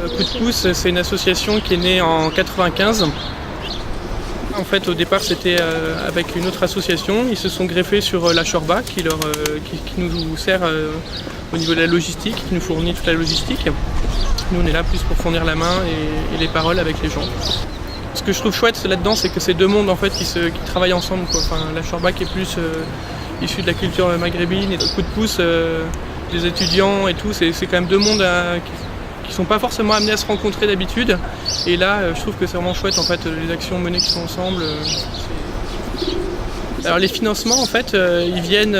Coup de pouce, c'est une association qui est née en 95. En fait, au départ, c'était avec une autre association. Ils se sont greffés sur la Shorba qui nous sert au niveau de la logistique, qui nous fournit toute la logistique. Nous, on est là plus pour fournir la main et les paroles avec les gens. Ce que je trouve chouette là-dedans, c'est que c'est deux mondes en fait, qui travaillent ensemble, quoi. Enfin, la Shorba qui est plus issue de la culture maghrébine et le Coup de pouce des étudiants et tout. C'est quand même deux mondes qui sont pas forcément amenés à se rencontrer d'habitude. Et là, je trouve que c'est vraiment chouette en fait, les actions menées qui sont ensemble. Alors les financements en fait, ils viennent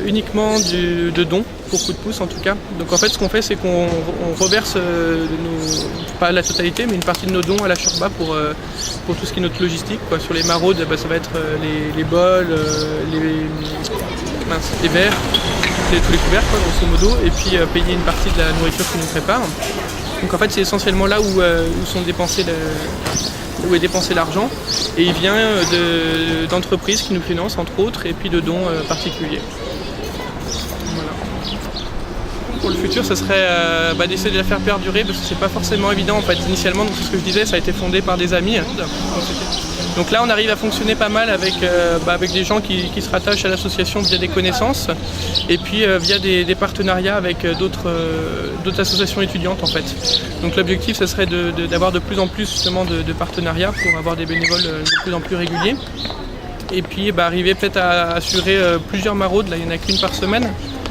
uniquement de dons, pour Coup de pouce en tout cas. Donc en fait ce qu'on fait, c'est qu'on reverse pas la totalité, mais une partie de nos dons à la Shorba pour tout ce qui est notre logistique, quoi. Sur les maraudes, ça va être les bols, les verres, tous les couverts, quoi, grosso modo, et puis payer une partie de la nourriture qu'ils nous préparent. Donc en fait c'est essentiellement là où est dépensé l'argent, et il vient d'entreprises qui nous financent entre autres, et puis de dons particuliers. Voilà. Pour le futur, ce serait d'essayer de la faire perdurer, parce que c'est pas forcément évident en fait. Initialement, donc, c'est ce que je disais, ça a été fondé par des amis. Donc là on arrive à fonctionner pas mal avec des gens qui se rattachent à l'association via des connaissances, et puis via des partenariats avec d'autres associations étudiantes en fait. Donc l'objectif ce serait d'avoir de plus en plus justement de partenariats pour avoir des bénévoles de plus en plus réguliers. Et puis arriver peut-être à assurer plusieurs maraudes, là il n'y en a qu'une par semaine.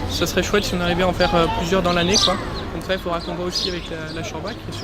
Ça serait chouette si on arrivait à en faire plusieurs dans l'année, quoi. Donc ça il faudra qu'on voit aussi avec la Shorba qui est sur